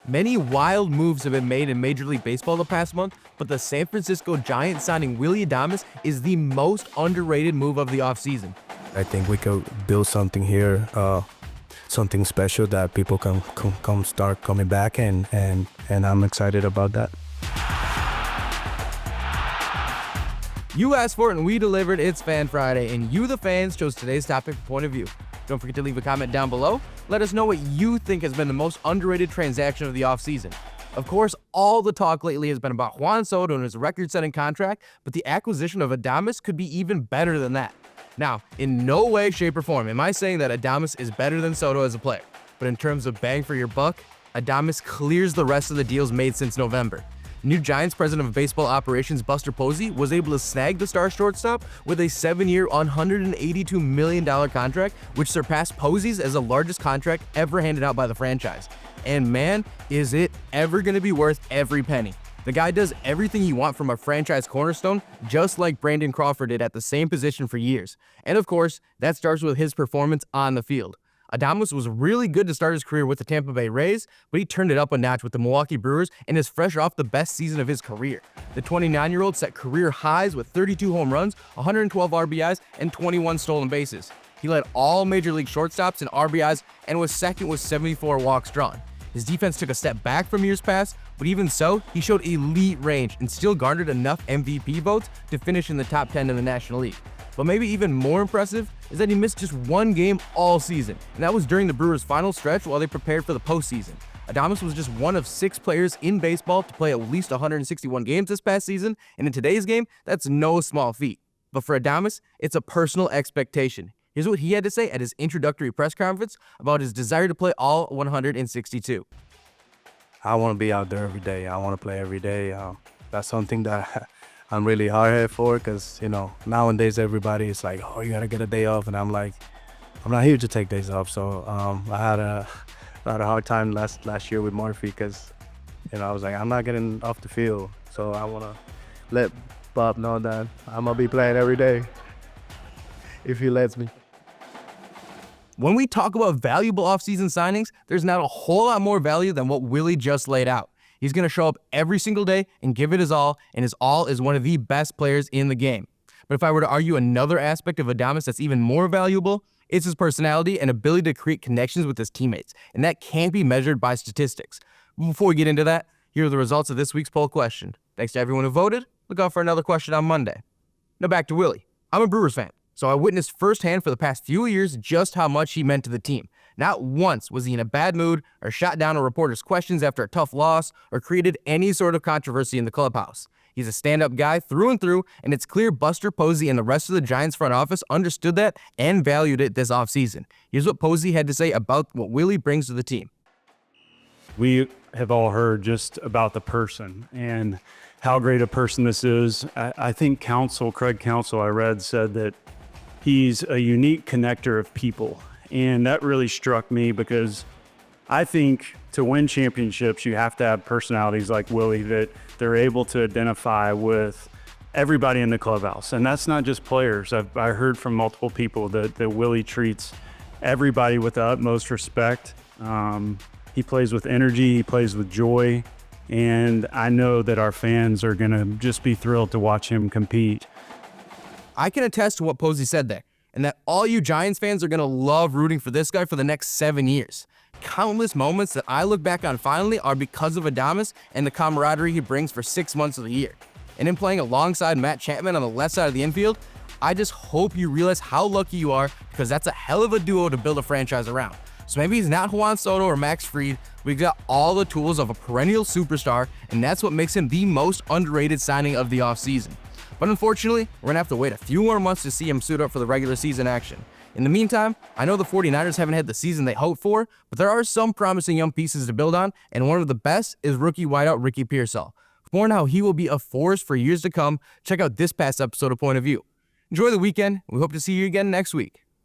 Many wild moves have been made in Major League Baseball the past month, but the San Francisco Giants signing Willy Adames is the most underrated move of the offseason. I think we could build something here, something special that people can start coming back, and I'm excited about that. You asked for it and we delivered. It's Fan Friday, and you, the fans, chose today's topic for point of view. Don't forget to leave a comment down below. Let us know what you think has been the most underrated transaction of the offseason. Of course, all the talk lately has been about Juan Soto and his record-setting contract, but the acquisition of Adames could be even better than that. Now, in no way, shape, or form am I saying that Adames is better than Soto as a player, but in terms of bang for your buck, Adames clears the rest of the deals made since November. New Giants president of baseball operations Buster Posey was able to snag the star shortstop with a 7-year, $182 million contract, which surpassed Posey's as the largest contract ever handed out by the franchise. And man, is it ever going to be worth every penny. The guy does everything you want from a franchise cornerstone, just like Brandon Crawford did at the same position for years. And of course, that starts with his performance on the field. Adames was really good to start his career with the Tampa Bay Rays, but he turned it up a notch with the Milwaukee Brewers and is fresh off the best season of his career. The 29-year-old set career highs with 32 home runs, 112 RBIs, and 21 stolen bases. He led all Major League shortstops in RBIs and was second with 74 walks drawn. His defense took a step back from years past, but even so, he showed elite range and still garnered enough MVP votes to finish in the top 10 in the National League. But maybe even more impressive is that he missed just one game all season, and that was during the Brewers' final stretch while they prepared for the postseason. Adames was just one of 6 players in baseball to play at least 161 games this past season, and in today's game, that's no small feat. But for Adames, it's a personal expectation. Here's what he had to say at his introductory press conference about his desire to play all 162. I want to be out there every day. I want to play every day. That's something that I'm really hard for, because, nowadays everybody is like, oh, you got to get a day off. And I'm like, I'm not here to take days off. So I had a hard time last year with Murphy, because, I was like, I'm not getting off the field. So I want to let Bob know that I'm going to be playing every day if he lets me. When we talk about valuable offseason signings, there's not a whole lot more value than what Willy just laid out. He's going to show up every single day and give it his all, and his all is one of the best players in the game. But if I were to argue another aspect of Adames that's even more valuable, it's his personality and ability to create connections with his teammates, and that can't be measured by statistics. Before we get into that, here are the results of this week's poll question. Thanks to everyone who voted. Look out for another question on Monday. Now back to Willy. I'm a Brewers fan, so I witnessed firsthand for the past few years just how much he meant to the team. Not once was he in a bad mood or shot down a reporter's questions after a tough loss or created any sort of controversy in the clubhouse. He's a stand-up guy through and through, and it's clear Buster Posey and the rest of the Giants front office understood that and valued it this offseason. Here's what Posey had to say about what Willy brings to the team. We have all heard just about the person and how great a person this is. I think Craig Counsell, I read, said that he's a unique connector of people. And that really struck me, because I think to win championships, you have to have personalities like Willy that they're able to identify with everybody in the clubhouse. And that's not just players. I heard from multiple people that Willy treats everybody with the utmost respect. He plays with energy, he plays with joy. And I know that our fans are going to just be thrilled to watch him compete. I can attest to what Posey said there, and that all you Giants fans are going to love rooting for this guy for the next 7 years. Countless moments that I look back on fondly are because of Adames and the camaraderie he brings for 6 months of the year. And in playing alongside Matt Chapman on the left side of the infield, I just hope you realize how lucky you are, because that's a hell of a duo to build a franchise around. So maybe he's not Juan Soto or Max Fried, but he's got all the tools of a perennial superstar, and that's what makes him the most underrated signing of the offseason. But unfortunately, we're going to have to wait a few more months to see him suit up for the regular season action. In the meantime, I know the 49ers haven't had the season they hoped for, but there are some promising young pieces to build on, and one of the best is rookie wideout Ricky Pearsall. For more on how he will be a force for years to come, check out this past episode of Point of View. Enjoy the weekend, and we hope to see you again next week.